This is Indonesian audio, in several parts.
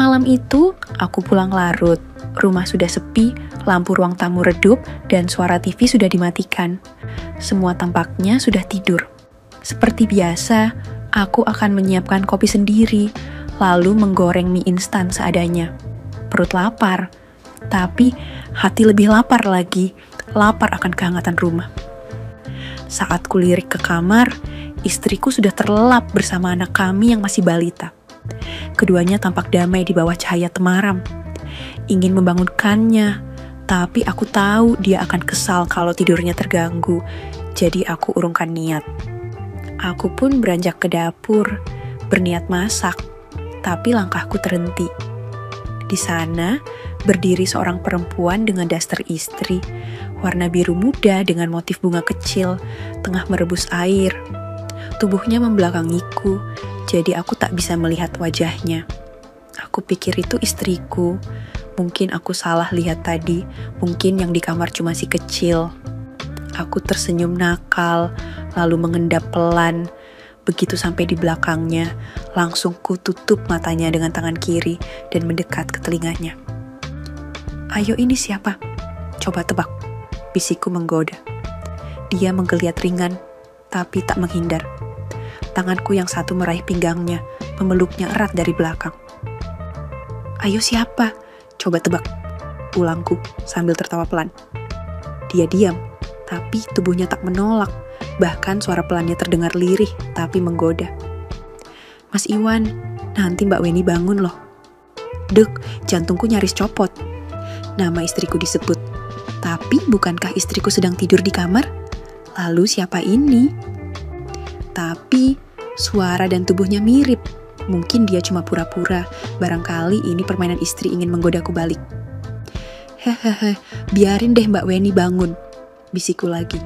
Malam itu, aku pulang larut. Rumah sudah sepi, lampu ruang tamu redup, dan suara TV sudah dimatikan. Semua tampaknya sudah tidur. Seperti biasa, aku akan menyiapkan kopi sendiri, lalu menggoreng mie instan seadanya. Perut lapar, tapi hati lebih lapar lagi. Lapar akan kehangatan rumah. Saat kulirik ke kamar, istriku sudah terlelap bersama anak kami yang masih balita. Keduanya tampak damai di bawah cahaya temaram. Ingin membangunkannya, tapi aku tahu dia akan kesal kalau tidurnya terganggu. Jadi aku urungkan niat. Aku pun beranjak ke dapur, berniat masak, tapi langkahku terhenti. Di sana, berdiri seorang perempuan dengan daster istri, warna biru muda dengan motif bunga kecil, tengah merebus air. Tubuhnya membelakangiku, jadi aku tak bisa melihat wajahnya. Aku pikir itu istriku. Mungkin aku salah lihat tadi, mungkin yang di kamar cuma si kecil. Aku tersenyum nakal, lalu mengendap pelan. Begitu sampai di belakangnya, langsung ku tutup matanya dengan tangan kiri dan mendekat ke telinganya. "Ayo, ini siapa? Coba tebak," bisikku menggoda. Dia menggeliat ringan, tapi tak menghindar. Tanganku yang satu meraih pinggangnya, memeluknya erat dari belakang. "Ayo, siapa? Coba tebak," ulangku sambil tertawa pelan. Dia diam, tapi tubuhnya tak menolak. Bahkan suara pelannya terdengar lirih, tapi menggoda. "Mas Iwan, nanti Mbak Weni bangun loh." Dek, jantungku nyaris copot. Nama istriku disebut. Tapi bukankah istriku sedang tidur di kamar? Lalu siapa ini? Tapi suara dan tubuhnya mirip. Mungkin dia cuma pura-pura. Barangkali ini permainan istri ingin menggodaku balik. "Hehehe, biarin deh Mbak Weni bangun," bisikku lagi.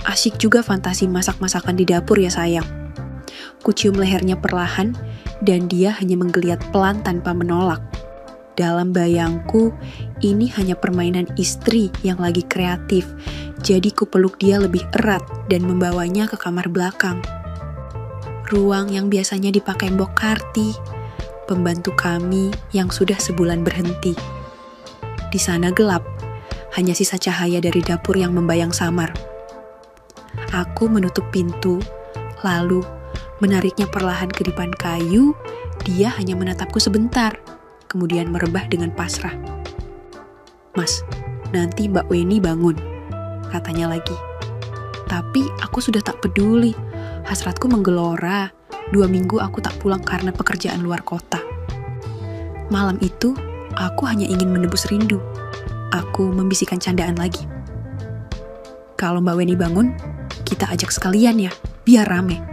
"Asyik juga fantasi masak-masakan di dapur ya sayang." Kucium lehernya perlahan, dan dia hanya menggeliat pelan tanpa menolak. Dalam bayangku, ini hanya permainan istri yang lagi kreatif, jadi ku peluk dia lebih erat dan membawanya ke kamar belakang. Ruang yang biasanya dipakai Mbok Karti, pembantu kami yang sudah sebulan berhenti. Di sana gelap, hanya sisa cahaya dari dapur yang membayang samar. Aku menutup pintu, lalu menariknya perlahan ke dipan kayu. Dia hanya menatapku sebentar, kemudian merebah dengan pasrah. "Mas, nanti Mbak Weni bangun," katanya lagi. Tapi aku sudah tak peduli. Hasratku menggelora. 2 minggu aku tak pulang karena pekerjaan luar kota. Malam itu, aku hanya ingin menebus rindu. Aku membisikkan candaan lagi. "Kalau Mbak Weni bangun, kita ajak sekalian ya, biar rame."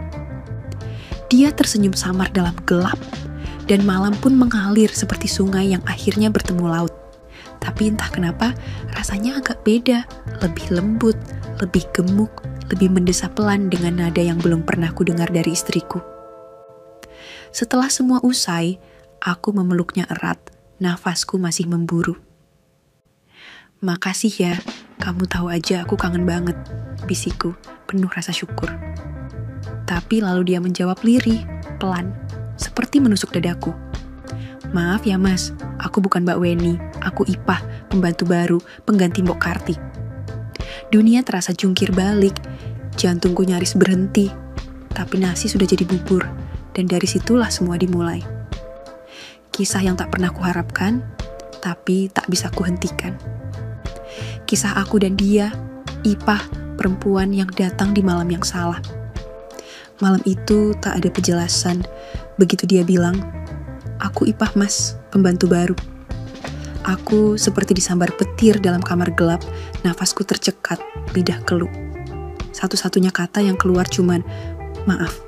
Dia tersenyum samar dalam gelap, dan malam pun mengalir seperti sungai yang akhirnya bertemu laut. Tapi entah kenapa, rasanya agak beda, lebih lembut, lebih gemuk, lebih mendesah pelan dengan nada yang belum pernah kudengar dari istriku. Setelah semua usai, aku memeluknya erat, nafasku masih memburu. "Makasih ya, kamu tahu aja aku kangen banget," bisikku, penuh rasa syukur. Tapi lalu dia menjawab lirih, pelan, seperti menusuk dadaku. "Maaf ya mas, aku bukan Mbak Weni, aku Ipah, pembantu baru, pengganti Mbok Karti." Dunia terasa jungkir balik, jantungku nyaris berhenti, tapi nasi sudah jadi bubur, dan dari situlah semua dimulai. Kisah yang tak pernah kuharapkan, tapi tak bisa kuhentikan. Kisah aku dan dia, Ipah, perempuan yang datang di malam yang salah. Malam itu tak ada penjelasan. Begitu dia bilang, "Aku Ipah mas, pembantu baru." Aku seperti disambar petir dalam kamar gelap, nafasku tercekat, lidah keluh. Satu-satunya kata yang keluar cuman, "Maaf."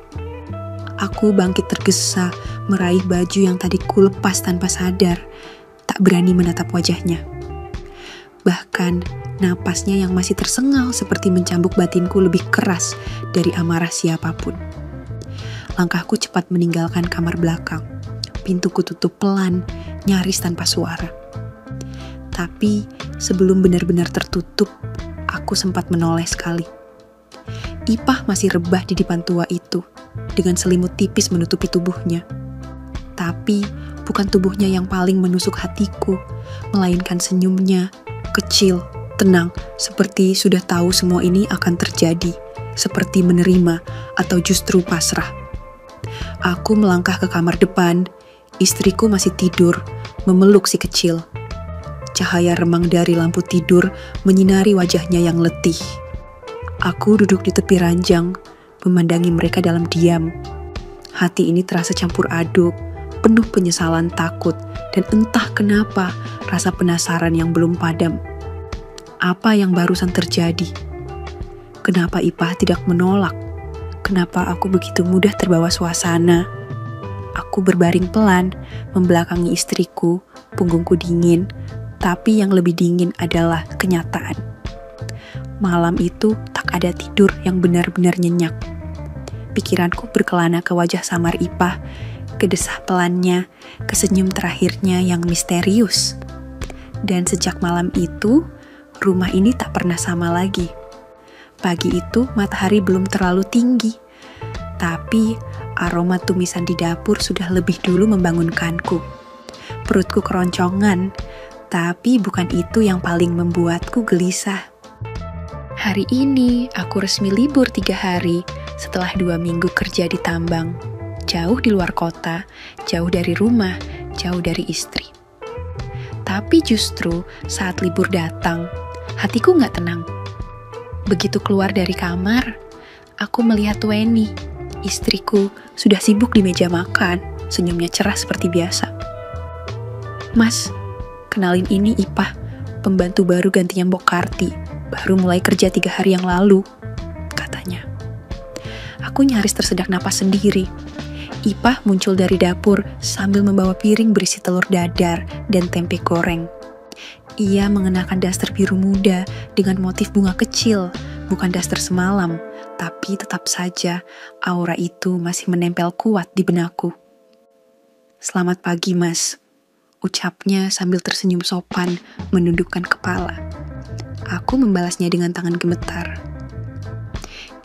Aku bangkit tergesa, meraih baju yang tadi kulepas tanpa sadar, tak berani menatap wajahnya. Bahkan, napasnya yang masih tersengal seperti mencambuk batinku lebih keras dari amarah siapapun. Langkahku cepat meninggalkan kamar belakang. Pintuku tutup pelan, nyaris tanpa suara. Tapi sebelum benar-benar tertutup, aku sempat menoleh sekali. Ipah masih rebah di depan tua itu, dengan selimut tipis menutupi tubuhnya. Tapi Bukan tubuhnya yang paling menusuk hatiku, melainkan senyumnya, kecil, tenang, seperti sudah tahu semua ini akan terjadi, seperti menerima atau justru pasrah. Aku melangkah ke kamar depan, istriku masih tidur, memeluk si kecil. Cahaya remang dari lampu tidur menyinari wajahnya yang letih. Aku duduk di tepi ranjang, memandangi mereka dalam diam. Hati ini terasa campur aduk, penuh penyesalan, takut, dan entah kenapa rasa penasaran yang belum padam. Apa yang barusan terjadi? Kenapa Ipah tidak menolak? Kenapa aku begitu mudah terbawa suasana? Aku berbaring pelan, membelakangi istriku, punggungku dingin, tapi yang lebih dingin adalah kenyataan. Malam itu tak ada tidur yang benar-benar nyenyak. Pikiranku berkelana ke wajah samar Ipah, ke desah pelannya, ke senyum terakhirnya yang misterius. Dan sejak malam itu, rumah ini tak pernah sama lagi. Pagi itu matahari belum terlalu tinggi, tapi aroma tumisan di dapur sudah lebih dulu membangunkanku. Perutku keroncongan, tapi bukan itu yang paling membuatku gelisah. Hari ini aku resmi libur 3 hari setelah 2 minggu kerja di tambang. Jauh di luar kota, jauh dari rumah, jauh dari istri. Tapi justru saat libur datang, hatiku gak tenang. Begitu keluar dari kamar, aku melihat Weni, istriku, sudah sibuk di meja makan, senyumnya cerah seperti biasa. Mas, kenalin ini Ipah, pembantu baru gantinya Mbok Karti, baru mulai kerja 3 hari yang lalu, katanya. Aku nyaris tersedak napas sendiri. Ipah muncul dari dapur sambil membawa piring berisi telur dadar dan tempe goreng. Ia mengenakan daster biru muda dengan motif bunga kecil, bukan daster semalam, tapi tetap saja aura itu masih menempel kuat di benakku. Selamat pagi, Mas, ucapnya sambil tersenyum sopan menundukkan kepala. Aku membalasnya dengan tangan gemetar.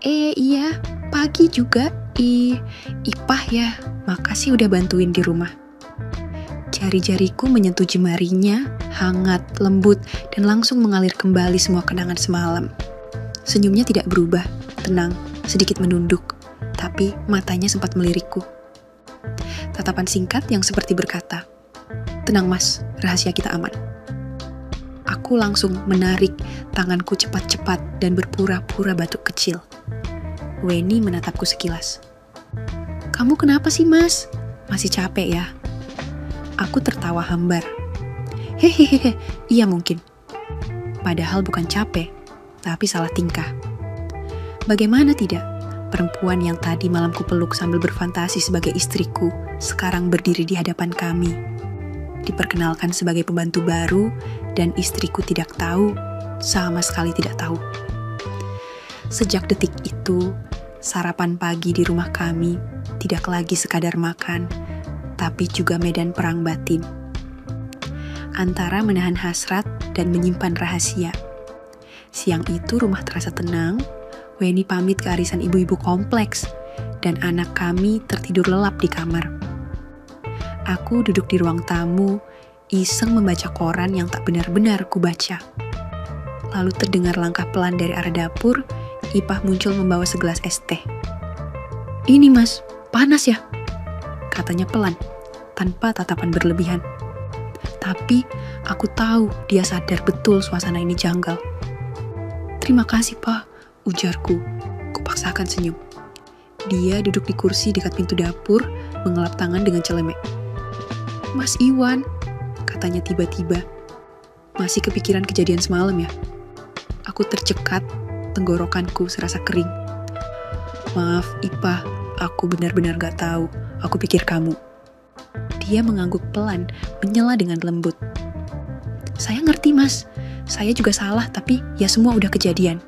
Iya, pagi juga. Ipah ya, makasih udah bantuin di rumah. Jari-jariku menyentuh jemarinya, hangat, lembut, dan langsung mengalir kembali semua kenangan semalam. Senyumnya tidak berubah, tenang, sedikit menunduk, tapi matanya sempat melirikku. Tatapan singkat yang seperti berkata, "Tenang Mas, rahasia kita aman." Aku langsung menarik tanganku cepat-cepat dan berpura-pura batuk kecil. Weni menatapku sekilas. "Kamu kenapa sih, Mas? Masih capek ya?" Aku tertawa hambar. Hehehe, iya mungkin. Padahal bukan capek, tapi salah tingkah. Bagaimana tidak? Perempuan yang tadi malam kupeluk sambil berfantasi sebagai istriku, sekarang berdiri di hadapan kami. Diperkenalkan sebagai pembantu baru, dan istriku tidak tahu, sama sekali tidak tahu. Sejak detik itu, sarapan pagi di rumah kami tidak lagi sekadar makan, tapi juga medan perang batin. Antara menahan hasrat dan menyimpan rahasia. Siang itu rumah terasa tenang, Weni pamit ke arisan ibu-ibu kompleks, dan anak kami tertidur lelap di kamar. Aku duduk di ruang tamu, iseng membaca koran yang tak benar-benar kubaca. Lalu terdengar langkah pelan dari arah dapur, Ipah muncul membawa segelas es teh. "Ini Mas, panas ya?" katanya pelan, tanpa tatapan berlebihan. Tapi aku tahu dia sadar betul suasana ini janggal. "Terima kasih Pak," ujarku. Kupaksakan senyum. Dia duduk di kursi dekat pintu dapur, mengelap tangan dengan celemek. "Mas Iwan," katanya tiba-tiba. "Masih kepikiran kejadian semalam ya?" Aku tercekat, tenggorokanku serasa kering. "Maaf Ipah, aku benar-benar gak tahu. Aku pikir kamu." Dia mengangguk pelan, menyela dengan lembut. "Saya ngerti Mas, saya juga salah, tapi ya semua udah kejadian."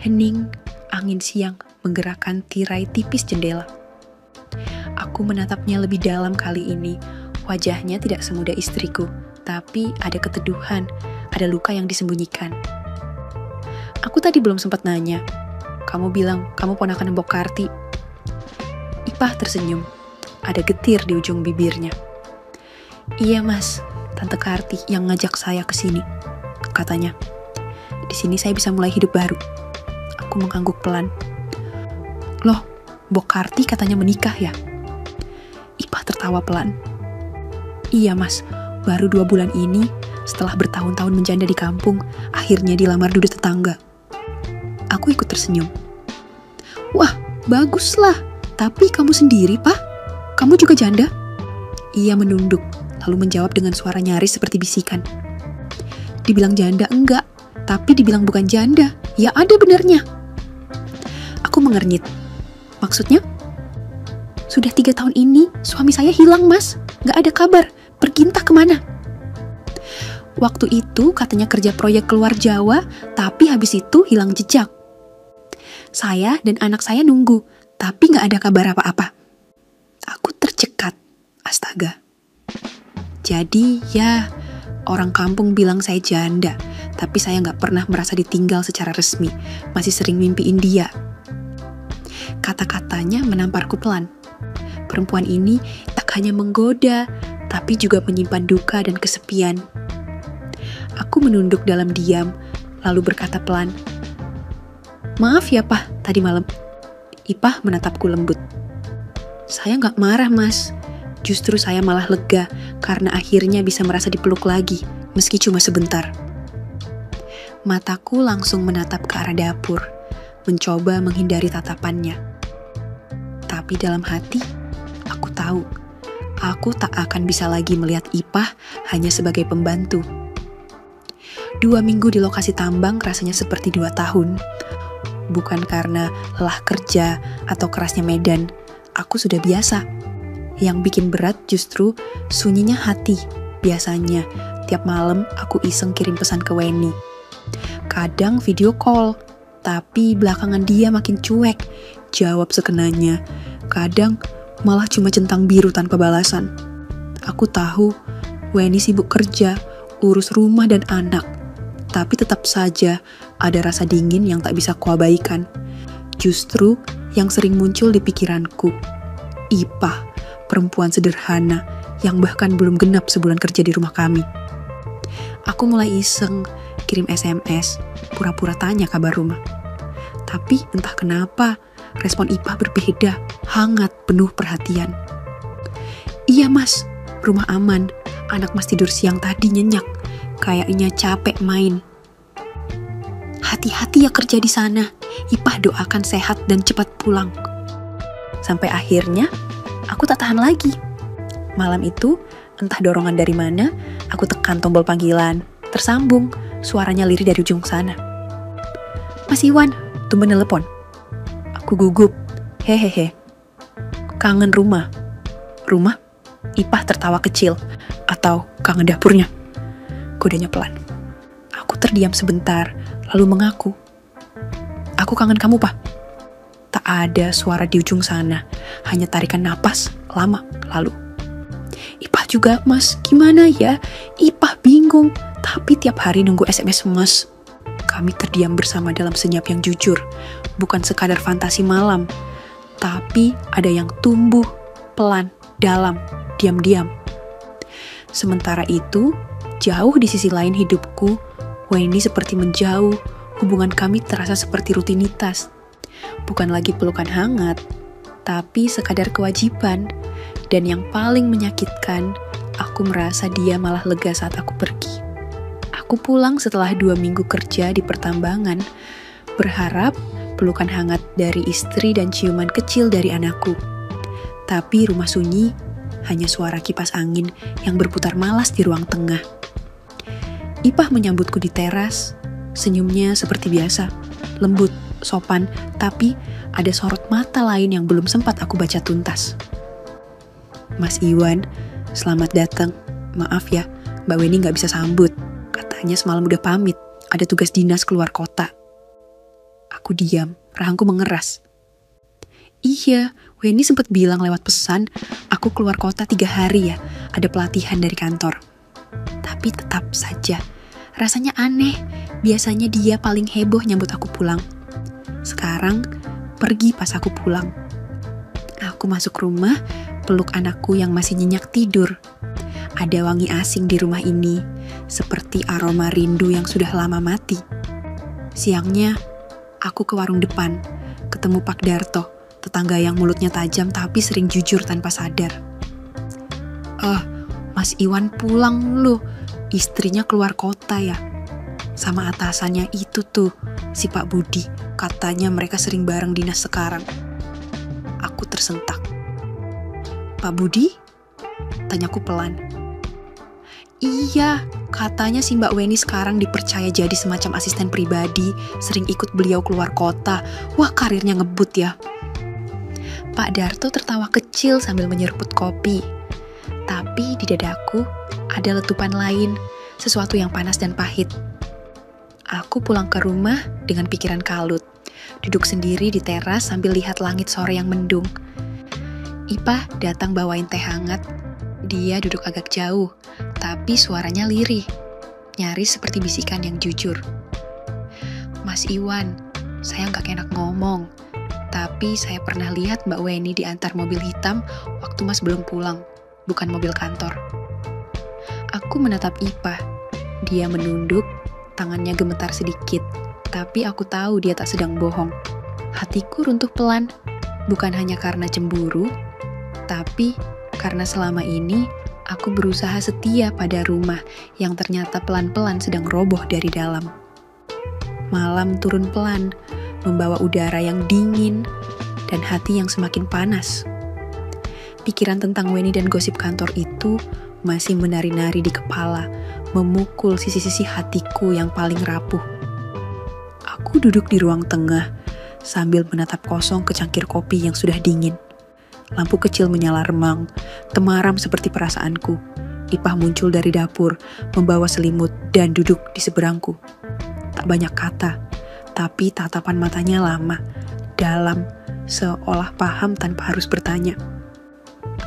Hening, angin siang menggerakkan tirai tipis jendela. Aku menatapnya lebih dalam kali ini. Wajahnya tidak semudah istriku, tapi ada keteduhan, ada luka yang disembunyikan. "Aku tadi belum sempat nanya. Kamu bilang kamu ponakan Mbok Karti." Ipah tersenyum. Ada getir di ujung bibirnya. Iya mas, Tante Karti yang ngajak saya ke sini, katanya. Di sini saya bisa mulai hidup baru. Aku mengangguk pelan. Loh, Mbok Karti katanya menikah ya? Ipah tertawa pelan. Iya mas, baru 2 bulan ini, setelah bertahun-tahun menjanda di kampung, akhirnya dilamar duda tetangga. Aku ikut tersenyum. Wah, baguslah. Tapi kamu sendiri, Pak? Kamu juga janda? Ia menunduk, lalu menjawab dengan suara nyaris seperti bisikan. Dibilang janda enggak, tapi dibilang bukan janda, ya ada benarnya. Aku mengernyit. Maksudnya? Sudah 3 tahun ini, suami saya hilang, Mas. Gak ada kabar, pergi entah kemana. Waktu itu katanya kerja proyek keluar Jawa, tapi habis itu hilang jejak. Saya dan anak saya nunggu, tapi gak ada kabar apa-apa. Aku tercekat, astaga. Jadi ya, orang kampung bilang saya janda, tapi saya gak pernah merasa ditinggal secara resmi, masih sering mimpiin dia. Kata-katanya menamparku pelan. Perempuan ini tak hanya menggoda, tapi juga menyimpan duka dan kesepian. Aku menunduk dalam diam, lalu berkata pelan, "Maaf ya, Pak, tadi malam." Ipah menatapku lembut. Saya gak marah, Mas. Justru saya malah lega karena akhirnya bisa merasa dipeluk lagi, meski cuma sebentar. Mataku langsung menatap ke arah dapur, mencoba menghindari tatapannya. Tapi dalam hati, aku tahu, aku tak akan bisa lagi melihat Ipah hanya sebagai pembantu. 2 minggu di lokasi tambang rasanya seperti 2 tahun. Bukan karena lelah kerja atau kerasnya medan, aku sudah biasa. Yang bikin berat justru sunyinya hati. Biasanya, tiap malam aku iseng kirim pesan ke Weni. Kadang video call, tapi belakangan dia makin cuek, jawab sekenanya. Kadang malah cuma centang biru tanpa balasan. Aku tahu Weni sibuk kerja, urus rumah dan anak. Tapi tetap saja ada rasa dingin yang tak bisa kuabaikan. Justru yang sering muncul di pikiranku, Ipah, perempuan sederhana yang bahkan belum genap sebulan kerja di rumah kami. Aku mulai iseng kirim SMS, pura-pura tanya kabar rumah. Tapi entah kenapa, respon Ipah berbeda, hangat, penuh perhatian. Iya mas, rumah aman, anak mas tidur siang tadi nyenyak. Kayaknya capek main. Hati-hati ya kerja di sana. Ipah doakan sehat dan cepat pulang. Sampai akhirnya, aku tak tahan lagi. Malam itu, entah dorongan dari mana, aku tekan tombol panggilan. Tersambung, suaranya lirih dari ujung sana. Mas Iwan, tumben telepon. Aku gugup. Hehehe. Kangen rumah. Rumah? Ipah tertawa kecil. Atau kangen dapurnya? Kodenya pelan. Aku terdiam sebentar, lalu mengaku. Aku kangen kamu, Pak. Tak ada suara di ujung sana, hanya tarikan napas lama lalu. Ipah juga, Mas. Gimana ya? Ipah bingung, tapi tiap hari nunggu SMS Mas. Kami terdiam bersama dalam senyap yang jujur, bukan sekadar fantasi malam, tapi ada yang tumbuh pelan, dalam, diam-diam. Sementara itu, jauh di sisi lain hidupku, Weni seperti menjauh, hubungan kami terasa seperti rutinitas. Bukan lagi pelukan hangat, tapi sekadar kewajiban. Dan yang paling menyakitkan, aku merasa dia malah lega saat aku pergi. Aku pulang setelah 2 minggu kerja di pertambangan, berharap pelukan hangat dari istri dan ciuman kecil dari anakku. Tapi rumah sunyi, hanya suara kipas angin yang berputar malas di ruang tengah. Ipah menyambutku di teras, senyumnya seperti biasa, lembut, sopan, tapi ada sorot mata lain yang belum sempat aku baca tuntas. Mas Iwan, selamat datang. Maaf ya, Mbak Weni gak bisa sambut. Katanya semalam udah pamit, ada tugas dinas keluar kota. Aku diam, rahangku mengeras. Iya, Weni sempat bilang lewat pesan, aku keluar kota 3 hari ya, ada pelatihan dari kantor. Tapi tetap saja, rasanya aneh. Biasanya dia paling heboh nyambut aku pulang. Sekarang, pergi pas aku pulang. Aku masuk rumah, peluk anakku yang masih nyenyak tidur. Ada wangi asing di rumah ini, seperti aroma rindu yang sudah lama mati. Siangnya, aku ke warung depan, ketemu Pak Darto, tetangga yang mulutnya tajam tapi sering jujur tanpa sadar. Mas Iwan pulang loh, istrinya keluar kota ya. Sama atasannya itu tuh, si Pak Budi, katanya mereka sering bareng dinas sekarang. Aku tersentak. Pak Budi? Tanyaku pelan. Iya, katanya si Mbak Weni sekarang dipercaya jadi semacam asisten pribadi, sering ikut beliau keluar kota. Wah, karirnya ngebut ya. Pak Darto tertawa kecil sambil menyeruput kopi. Tapi di dadaku ada letupan lain, sesuatu yang panas dan pahit. Aku pulang ke rumah dengan pikiran kalut, duduk sendiri di teras sambil lihat langit sore yang mendung. Ipah datang bawain teh hangat. Dia duduk agak jauh, tapi suaranya lirih, nyaris seperti bisikan yang jujur. Mas Iwan, saya nggak enak ngomong, tapi saya pernah lihat Mbak Weni diantar mobil hitam waktu Mas belum pulang, bukan mobil kantor. Aku menatap Ipah. Dia menunduk, tangannya gemetar sedikit, tapi aku tahu dia tak sedang bohong. Hatiku runtuh pelan, bukan hanya karena cemburu, tapi karena selama ini aku berusaha setia pada rumah yang ternyata pelan-pelan sedang roboh dari dalam. Malam turun pelan, membawa udara yang dingin dan hati yang semakin panas. Pikiran tentang Weni dan gosip kantor itu masih menari-nari di kepala, memukul sisi-sisi hatiku yang paling rapuh. Aku duduk di ruang tengah sambil menatap kosong ke cangkir kopi yang sudah dingin. Lampu kecil menyala remang, temaram seperti perasaanku. Ipah muncul dari dapur, membawa selimut dan duduk di seberangku. Tak banyak kata, tapi tatapan matanya lama, dalam, seolah paham tanpa harus bertanya.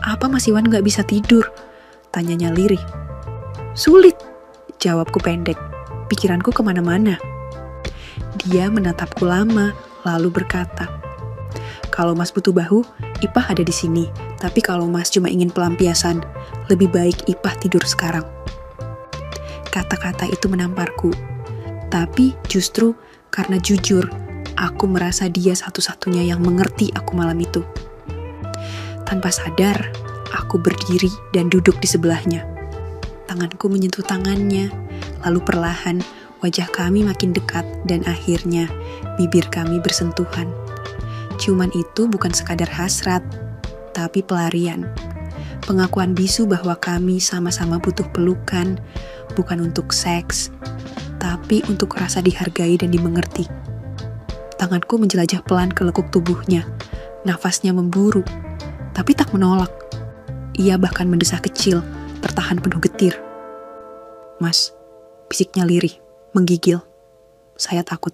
Apa Mas Iwan gak bisa tidur? Tanyanya lirih. Sulit, jawabku pendek. Pikiranku kemana-mana. Dia menatapku lama, lalu berkata, kalau Mas butuh bahu, Ipah ada di sini. Tapi kalau Mas cuma ingin pelampiasan, lebih baik Ipah tidur sekarang. Kata-kata itu menamparku. Tapi justru karena jujur, aku merasa dia satu-satunya yang mengerti aku malam itu. Tanpa sadar, aku berdiri dan duduk di sebelahnya. Tanganku menyentuh tangannya, lalu perlahan wajah kami makin dekat dan akhirnya bibir kami bersentuhan. Ciuman itu bukan sekadar hasrat, tapi pelarian. Pengakuan bisu bahwa kami sama-sama butuh pelukan, bukan untuk seks, tapi untuk rasa dihargai dan dimengerti. Tanganku menjelajah pelan ke lekuk tubuhnya, nafasnya memburu, tapi tak menolak. Ia bahkan mendesah kecil, tertahan penuh getir. Mas, bisiknya lirih, menggigil. Saya takut.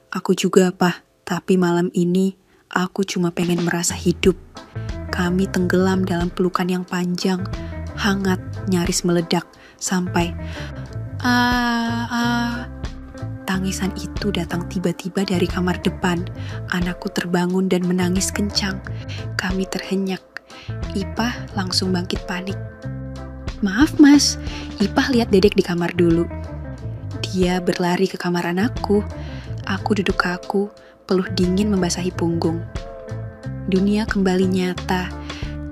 Aku juga, Pak. Tapi malam ini, aku cuma pengen merasa hidup. Kami tenggelam dalam pelukan yang panjang, hangat, nyaris meledak, sampai Tangisan itu datang tiba-tiba dari kamar depan. Anakku terbangun dan menangis kencang. Kami terhenyak. Ipah langsung bangkit panik. Maaf Mas, Ipah lihat Dedek di kamar dulu. Dia berlari ke kamar anakku. Aku duduk kaku, peluh dingin membasahi punggung. Dunia kembali nyata.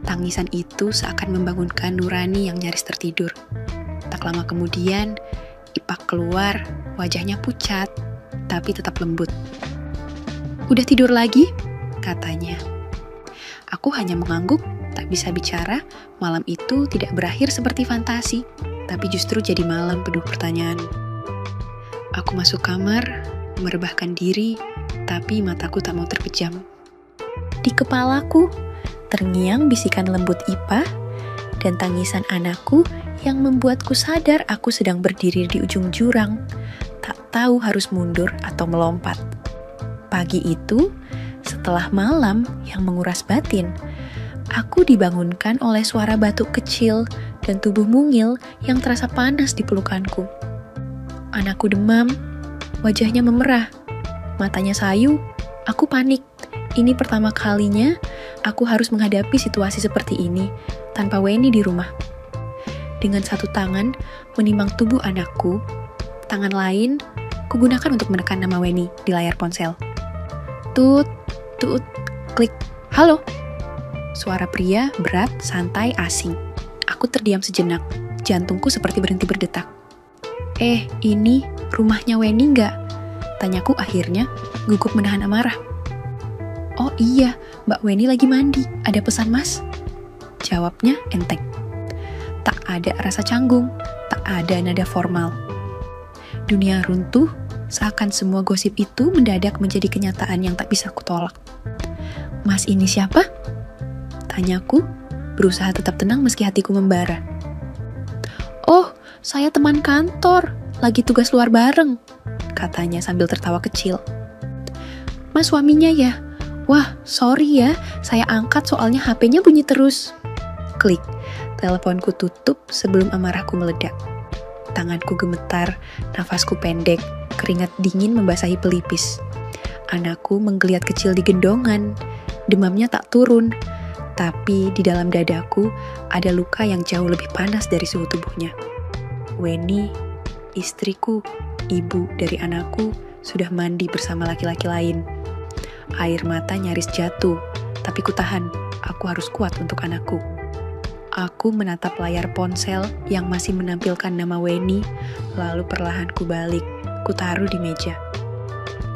Tangisan itu seakan membangunkan nurani yang nyaris tertidur. Tak lama kemudian, Ipah keluar, wajahnya pucat, tapi tetap lembut. Udah tidur lagi? Katanya. Aku hanya mengangguk, tak bisa bicara. Malam itu tidak berakhir seperti fantasi, tapi justru jadi malam penuh pertanyaan. Aku masuk kamar, merebahkan diri, tapi mataku tak mau terpejam. Di kepalaku, terngiang bisikan lembut Ipah dan tangisan anakku yang membuatku sadar aku sedang berdiri di ujung jurang, tak tahu harus mundur atau melompat. Pagi itu, setelah malam yang menguras batin, aku dibangunkan oleh suara batuk kecil dan tubuh mungil yang terasa panas di pelukanku. Anakku demam, wajahnya memerah, matanya sayu. Aku panik. Ini pertama kalinya aku harus menghadapi situasi seperti ini tanpa Weni di rumah. Dengan satu tangan menimbang tubuh anakku, tangan lain kugunakan untuk menekan nama Weni di layar ponsel. Tut, tut, klik. Halo. Suara pria berat, santai, asing. Aku terdiam sejenak. Jantungku seperti berhenti berdetak. Ini rumahnya Weni nggak? Tanyaku akhirnya, gugup menahan amarah. Oh iya, Mbak Weni lagi mandi. Ada pesan mas? Jawabnya enteng. Tak ada rasa canggung, tak ada nada formal. Dunia runtuh, seakan semua gosip itu mendadak menjadi kenyataan yang tak bisa kutolak. Mas ini siapa? Tanyaku, berusaha tetap tenang meski hatiku membara. Oh, saya teman kantor, lagi tugas luar bareng, katanya sambil tertawa kecil. Mas suaminya ya? Wah, sorry ya, saya angkat soalnya HP-nya bunyi terus. Klik, teleponku tutup sebelum amarahku meledak. Tanganku gemetar, nafasku pendek, keringat dingin membasahi pelipis. Anakku menggeliat kecil di gendongan, demamnya tak turun, tapi di dalam dadaku ada luka yang jauh lebih panas dari suhu tubuhnya. Weni, istriku, ibu dari anakku, sudah mandi bersama laki-laki lain. Air mata nyaris jatuh, tapi kutahan, aku harus kuat untuk anakku. Aku menatap layar ponsel yang masih menampilkan nama Weni, lalu perlahan ku balik, ku taruh di meja.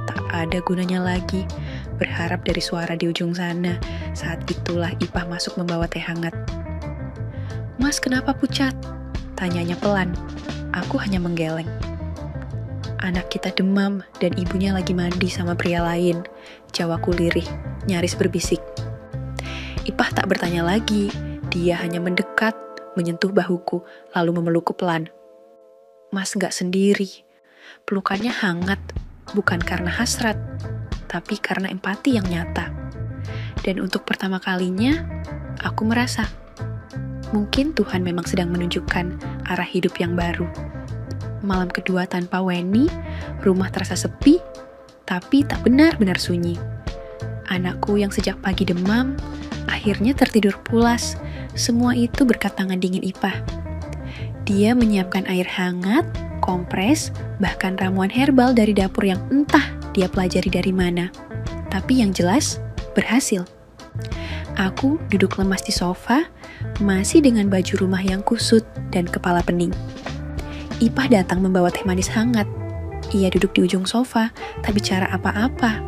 Tak ada gunanya lagi berharap dari suara di ujung sana. Saat itulah Ipah masuk membawa teh hangat. Mas kenapa pucat? Tanyanya pelan. Aku hanya menggeleng. Anak kita demam dan ibunya lagi mandi sama pria lain. Jawaku lirih, nyaris berbisik. Ipah tak bertanya lagi. Dia hanya mendekat, menyentuh bahuku, lalu memelukku pelan. Mas gak sendiri. Pelukannya hangat, bukan karena hasrat, tapi karena empati yang nyata. Dan untuk pertama kalinya, aku merasa mungkin Tuhan memang sedang menunjukkan arah hidup yang baru. Malam kedua tanpa Weni, rumah terasa sepi, tapi tak benar-benar sunyi. Anakku yang sejak pagi demam, akhirnya tertidur pulas. Semua itu berkat tangan dingin Ipah. Dia menyiapkan air hangat, kompres, bahkan ramuan herbal dari dapur yang entah dia pelajari dari mana. Tapi yang jelas, berhasil. Aku duduk lemas di sofa, masih dengan baju rumah yang kusut dan kepala pening. Ipah datang membawa teh manis hangat. Ia duduk di ujung sofa, tak bicara apa-apa.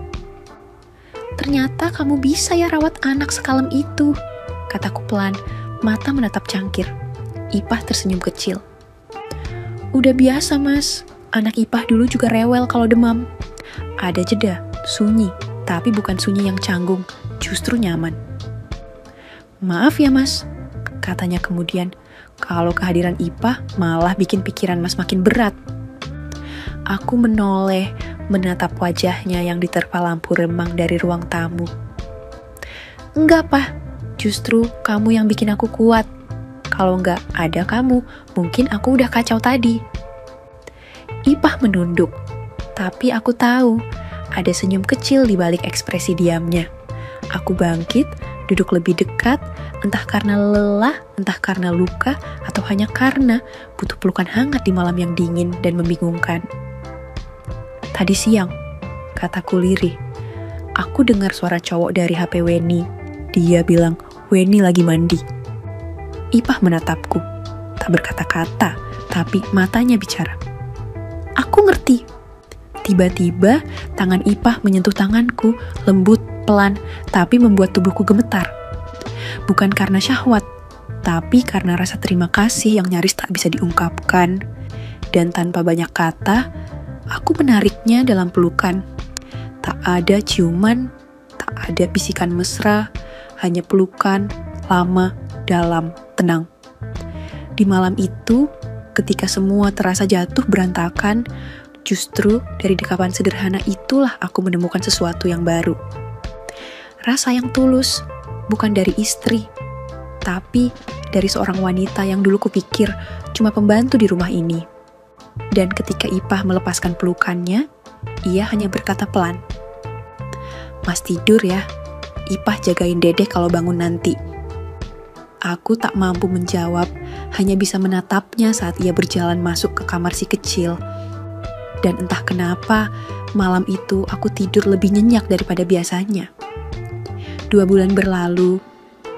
Ternyata kamu bisa ya rawat anak sekalem itu, kataku pelan, mata menatap cangkir. Ipah tersenyum kecil. Udah biasa mas, anak Ipah dulu juga rewel kalau demam. Ada jeda, sunyi, tapi bukan sunyi yang canggung, justru nyaman. Maaf ya mas, katanya kemudian, kalau kehadiran Ipah malah bikin pikiran mas makin berat. Aku menoleh, menatap wajahnya yang diterpa lampu remang dari ruang tamu. Enggak, Pak. Justru kamu yang bikin aku kuat. Kalau enggak ada kamu, mungkin aku udah kacau tadi. Ipah menunduk, tapi aku tahu ada senyum kecil di balik ekspresi diamnya. Aku bangkit, duduk lebih dekat, entah karena lelah, entah karena luka, atau hanya karena butuh pelukan hangat di malam yang dingin dan membingungkan. Tadi siang, kataku lirih, aku dengar suara cowok dari HP Weni. Dia bilang, Weni lagi mandi. Ipah menatapku, tak berkata-kata, tapi matanya bicara. Aku ngerti. Tiba-tiba, tangan Ipah menyentuh tanganku, lembut, pelan, tapi membuat tubuhku gemetar. Bukan karena syahwat, tapi karena rasa terima kasih yang nyaris tak bisa diungkapkan. Dan tanpa banyak kata, aku menariknya dalam pelukan. Tak ada ciuman, tak ada bisikan mesra, hanya pelukan, lama, dalam, tenang. Di malam itu, ketika semua terasa jatuh berantakan, justru dari dekapan sederhana itulah aku menemukan sesuatu yang baru. Rasa yang tulus, bukan dari istri, tapi dari seorang wanita yang dulu kupikir cuma pembantu di rumah ini. Dan ketika Ipah melepaskan pelukannya, ia hanya berkata pelan, Mas tidur ya, Ipah jagain Dedeh kalau bangun nanti. Aku tak mampu menjawab, hanya bisa menatapnya saat ia berjalan masuk ke kamar si kecil. Dan entah kenapa, malam itu aku tidur lebih nyenyak daripada biasanya. 2 bulan berlalu,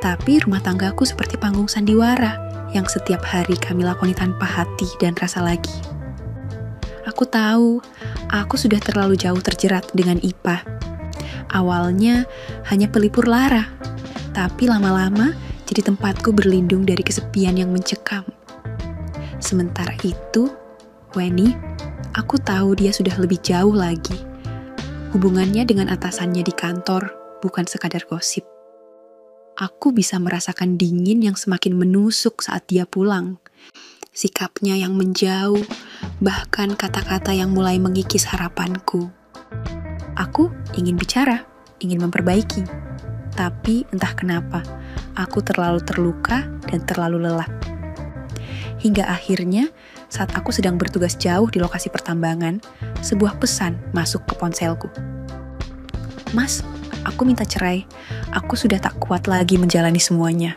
tapi rumah tanggaku seperti panggung sandiwara yang setiap hari kami lakoni tanpa hati dan rasa lagi. Aku tahu, aku sudah terlalu jauh terjerat dengan Ipah. Awalnya hanya pelipur lara, tapi lama-lama jadi tempatku berlindung dari kesepian yang mencekam. Sementara itu, Weni, aku tahu dia sudah lebih jauh lagi. Hubungannya dengan atasannya di kantor bukan sekadar gosip. Aku bisa merasakan dingin yang semakin menusuk saat dia pulang. Sikapnya yang menjauh, bahkan kata-kata yang mulai mengikis harapanku. Aku ingin bicara, ingin memperbaiki. Tapi entah kenapa, aku terlalu terluka dan terlalu lelah. Hingga akhirnya, saat aku sedang bertugas jauh di lokasi pertambangan, sebuah pesan masuk ke ponselku. "Mas, aku minta cerai. Aku sudah tak kuat lagi menjalani semuanya."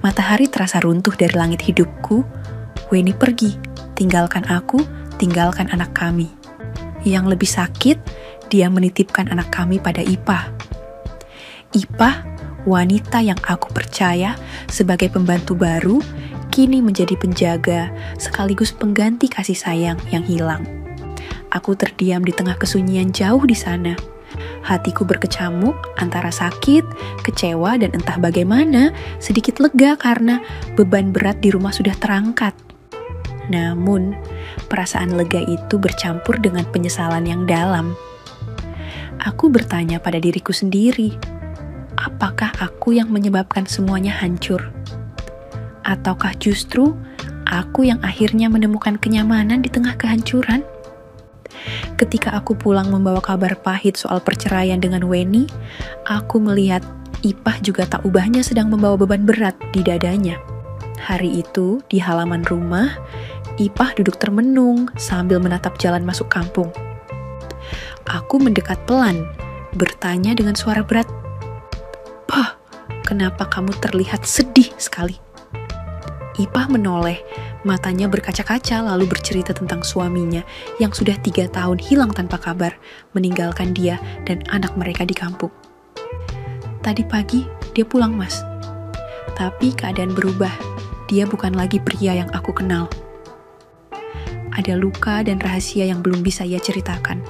Matahari terasa runtuh dari langit hidupku. Weni pergi, tinggalkan aku, tinggalkan anak kami. Yang lebih sakit, dia menitipkan anak kami pada Ipah. Ipah, wanita yang aku percaya sebagai pembantu baru, kini menjadi penjaga sekaligus pengganti kasih sayang yang hilang. Aku terdiam di tengah kesunyian jauh di sana. Hatiku berkecamuk antara sakit, kecewa, dan entah bagaimana sedikit lega karena beban berat di rumah sudah terangkat. Namun, perasaan lega itu bercampur dengan penyesalan yang dalam. Aku bertanya pada diriku sendiri, apakah aku yang menyebabkan semuanya hancur? Ataukah justru aku yang akhirnya menemukan kenyamanan di tengah kehancuran? Ketika aku pulang membawa kabar pahit soal perceraian dengan Weni, aku melihat Ipah juga tak ubahnya sedang membawa beban berat di dadanya. Hari itu, di halaman rumah, Ipah duduk termenung sambil menatap jalan masuk kampung. Aku mendekat pelan, bertanya dengan suara berat, "Pah, kenapa kamu terlihat sedih sekali?" Ipah menoleh, matanya berkaca-kaca lalu bercerita tentang suaminya yang sudah 3 tahun hilang tanpa kabar, meninggalkan dia dan anak mereka di kampung. "Tadi pagi dia pulang, Mas. Tapi keadaan berubah, dia bukan lagi pria yang aku kenal. Ada luka dan rahasia yang belum bisa ia ceritakan."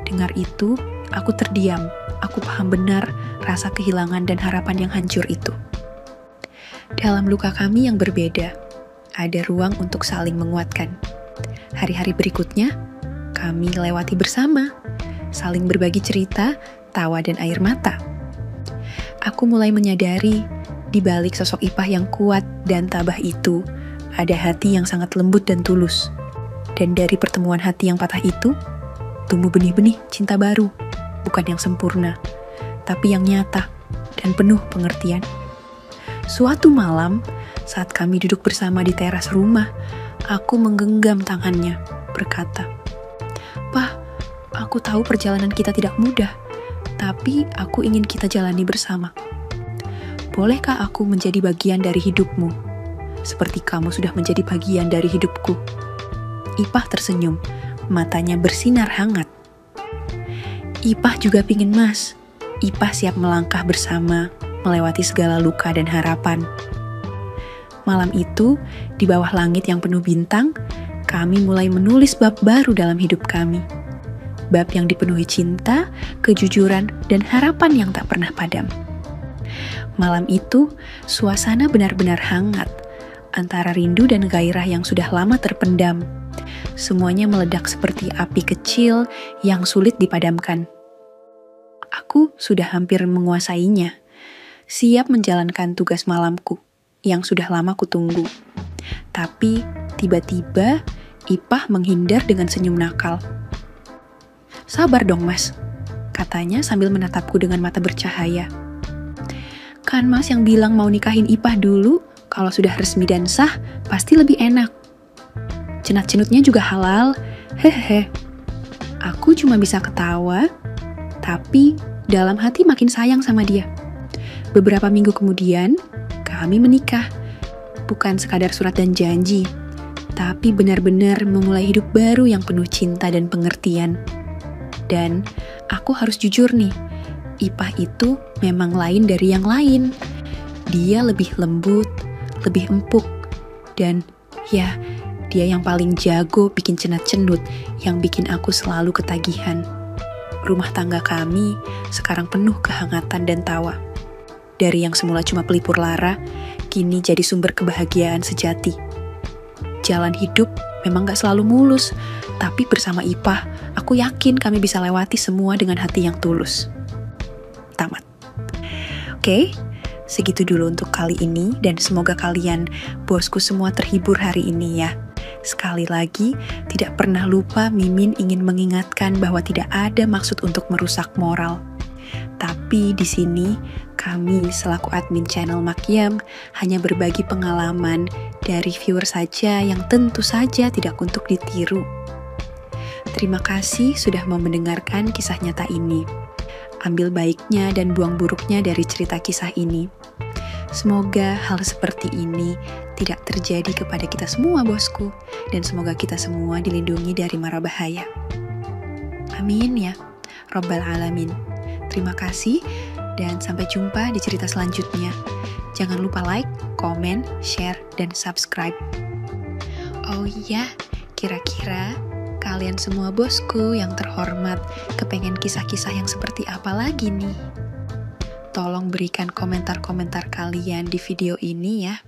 Dengar itu, aku terdiam. Aku paham benar rasa kehilangan dan harapan yang hancur itu. Dalam luka kami yang berbeda, ada ruang untuk saling menguatkan. Hari-hari berikutnya, kami lewati bersama, saling berbagi cerita, tawa, dan air mata. Aku mulai menyadari, di balik sosok Ipah yang kuat dan tabah itu, ada hati yang sangat lembut dan tulus. Dan dari pertemuan hati yang patah itu, tumbuh benih-benih cinta baru, bukan yang sempurna, tapi yang nyata dan penuh pengertian. Suatu malam, saat kami duduk bersama di teras rumah, aku menggenggam tangannya, berkata, "Pah, aku tahu perjalanan kita tidak mudah, tapi aku ingin kita jalani bersama. Bolehkah aku menjadi bagian dari hidupmu, seperti kamu sudah menjadi bagian dari hidupku?" Ipah tersenyum, matanya bersinar hangat. "Ipah juga pingin, Mas. Ipah siap melangkah bersama, melewati segala luka dan harapan." Malam itu, di bawah langit yang penuh bintang, kami mulai menulis bab baru dalam hidup kami. Bab yang dipenuhi cinta, kejujuran, dan harapan yang tak pernah padam. Malam itu, suasana benar-benar hangat, antara rindu dan gairah yang sudah lama terpendam. Semuanya meledak seperti api kecil yang sulit dipadamkan. Aku sudah hampir menguasainya, siap menjalankan tugas malamku yang sudah lama kutunggu. Tapi tiba-tiba Ipah menghindar dengan senyum nakal. "Sabar dong, Mas," katanya sambil menatapku dengan mata bercahaya. "Kan Mas yang bilang mau nikahin Ipah dulu, kalau sudah resmi dan sah pasti lebih enak. Cenat-cenutnya juga halal, hehehe." Aku cuma bisa ketawa, tapi dalam hati makin sayang sama dia. Beberapa minggu kemudian, kami menikah. Bukan sekadar surat dan janji, tapi benar-benar memulai hidup baru yang penuh cinta dan pengertian. Dan aku harus jujur nih, Ipah itu memang lain dari yang lain. Dia lebih lembut, lebih empuk, dan ya, dia yang paling jago bikin cenat-cenut yang bikin aku selalu ketagihan. Rumah tangga kami sekarang penuh kehangatan dan tawa. Dari yang semula cuma pelipur lara, kini jadi sumber kebahagiaan sejati. Jalan hidup memang gak selalu mulus, tapi bersama Ipah, aku yakin kami bisa lewati semua dengan hati yang tulus. Tamat. Oke, segitu dulu untuk kali ini, dan semoga kalian, bosku semua, terhibur hari ini ya. Sekali lagi, tidak pernah lupa Mimin ingin mengingatkan bahwa tidak ada maksud untuk merusak moral. Tapi di sini, kami selaku admin channel Makyam hanya berbagi pengalaman dari viewer saja yang tentu saja tidak untuk ditiru. Terima kasih sudah mau mendengarkan kisah nyata ini. Ambil baiknya dan buang buruknya dari cerita kisah ini. Semoga hal seperti ini tidak terjadi kepada kita semua, bosku. Dan semoga kita semua dilindungi dari mara bahaya. Amin ya, Rabbal Alamin. Terima kasih, dan sampai jumpa di cerita selanjutnya. Jangan lupa like, komen, share, dan subscribe. Oh iya, kira-kira kalian semua bosku yang terhormat kepengen kisah-kisah yang seperti apa lagi nih? Tolong berikan komentar-komentar kalian di video ini ya.